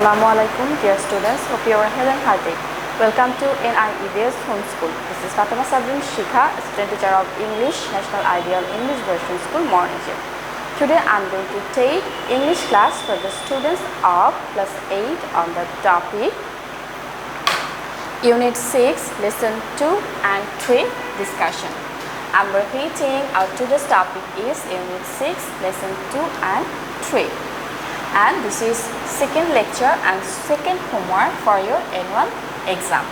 Assalamualaikum dear students, hope you are healthy and healthy. Welcome to NIEBS Homeschool. This is Fatema Sabrin Shikha, student teacher of English, National Ideal English Version School, Morning. Today I am going to take English class for the students of class 8 on the topic Unit 6, Lesson 2 and 3 discussion. I am repeating our today's topic is Unit 6, Lesson 2 and 3. And this is second lecture and second homework for your annual exam.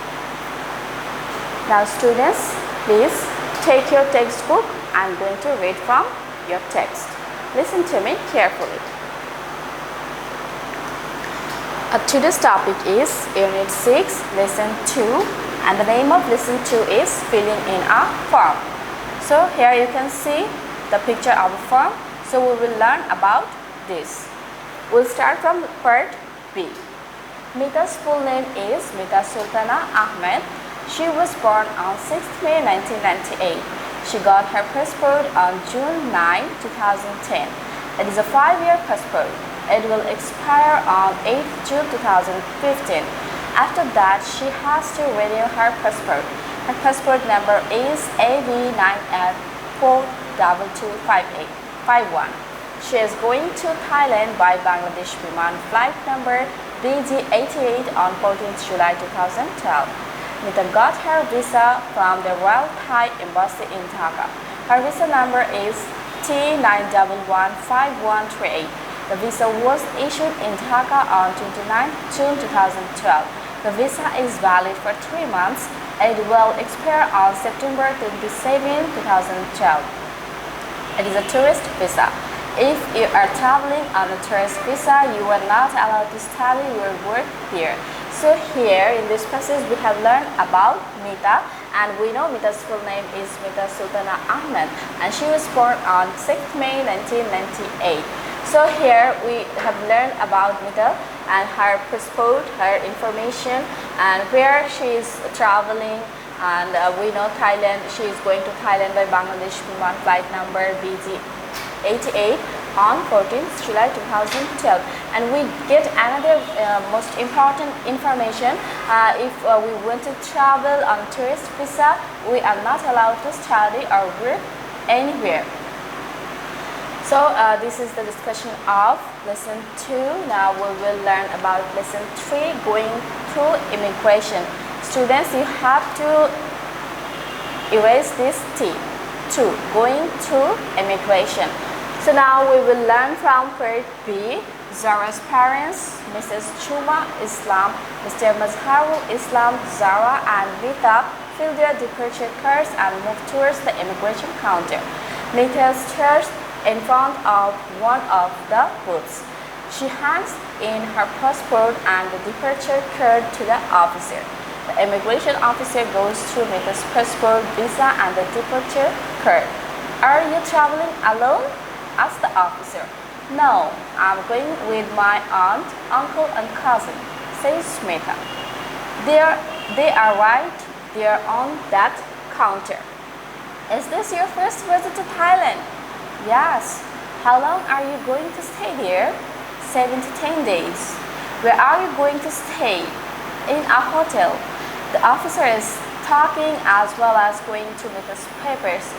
Now students, please take your textbook. I am going to read from your text. Listen to me carefully. Today's topic is Unit 6, Lesson 2, and the name of Lesson 2 is Filling in a Form. So here you can see the picture of a form. So we will learn about this. We'll start from part B. Mita's full name is Mita Sultana Ahmed. She was born on 6th May 1998. She got her passport on June 9, 2010. It is a 5-year passport. It will expire on 8th June 2015. After that, she has to renew her passport. Her passport number is AV9F42251. She is going to Thailand by Bangladesh Biman flight number BG88 on 14th July 2012. Mita got her visa from the Royal Thai Embassy in Dhaka. Her visa number is T9115138. The visa was issued in Dhaka on 29 June 2012. The visa is valid for 3 months. It will expire on September 27, 2012. It is a tourist visa. If you are traveling on a tourist visa, you are not allowed to study or work here. So here in this passage we have learned about Mita, and we know Mita's full name is Mita Sultana Ahmed, and she was born on 6th May 1998. So here we have learned about Mita and her passport, her information, and where she is traveling. And we know Thailand, she is going to Thailand by Bangladesh Biman flight number BG88 on 14th July 2012. And we get another most important information. If we want to travel on tourist visa, we are not allowed to study or work anywhere. So this is the discussion of lesson 2. Now we will learn about lesson 3, going through immigration. Students, you have to erase this T. 2, going through immigration. So now we will learn from part B. Zara's parents, Mrs. Chuma Islam, Mr. Mazharul Islam, Zara and Mita fill their departure cards and move towards the immigration counter. Mita stands in front of one of the booths. She hands in her passport and the departure card to the officer. The immigration officer goes through Mita's passport, visa, and the departure card. Are you traveling alone? Asked the officer. No, I'm going with my aunt, uncle, and cousin, says Mita. They are right there on that counter. Is this your first visit to Thailand? Yes. How long are you going to stay here? 7 to 10 days. Where are you going to stay? In a hotel. The officer is talking as well as going to Mita's papers.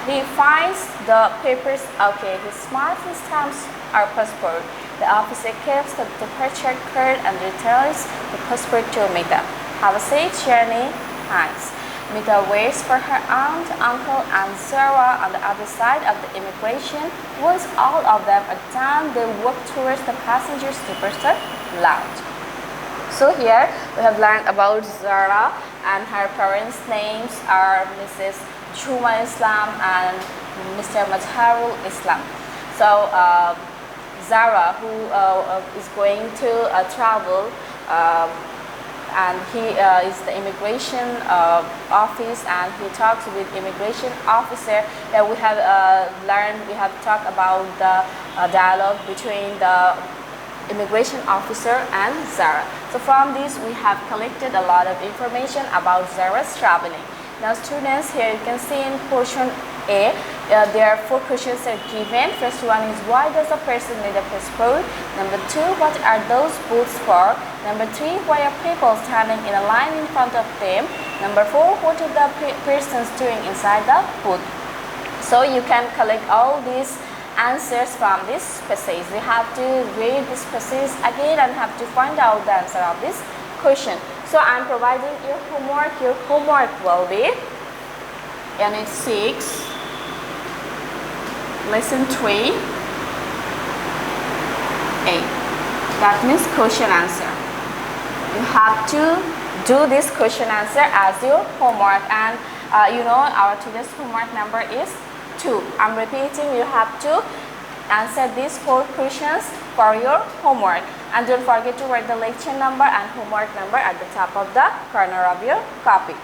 He finds the papers. Okay, he smiles and stamps our passport. The officer keeps the departure card and returns the passport to Mita. Have a safe journey. Thanks. Mita waits for her aunt, uncle, and Zara on the other side of the immigration. Once all of them are done, they walk towards the passenger's departure lounge. So here we have learned about Zara, and her parents' names are Mrs. Chuma Islam and Mr. Mazharul Islam. So Zara, who is going to travel, and he is the immigration office, and he talks with immigration officer. That we have learned, we have talked about the dialogue between the immigration officer and Zara. So from this we have collected a lot of information about Zara's traveling. Now students, here you can see in portion A, There are 4 questions are given. First one is, why does a person need a passport? Number 2, what are those booths for? Number 3, why are people standing in a line in front of them? Number 4, what are the persons doing inside the booth? So you can collect all these answers from this passage. You have to read this passage again and have to find out the answer of this question. So I am providing your homework. Your homework will be Unit 6, Lesson 3, 8. That means question answer. You have to do this question answer as your homework, and you know our today's homework number is 2. I'm repeating, you have to answer these 4 questions for your homework, and don't forget to write the lecture number and homework number at the top of the corner of your copy.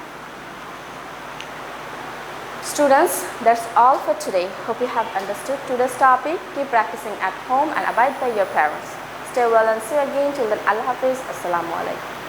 Students, that's all for today. Hope you have understood today's topic. Keep practicing at home and abide by your parents. Stay well and see you again. Till then, Allah Hafiz. Assalamu alaikum.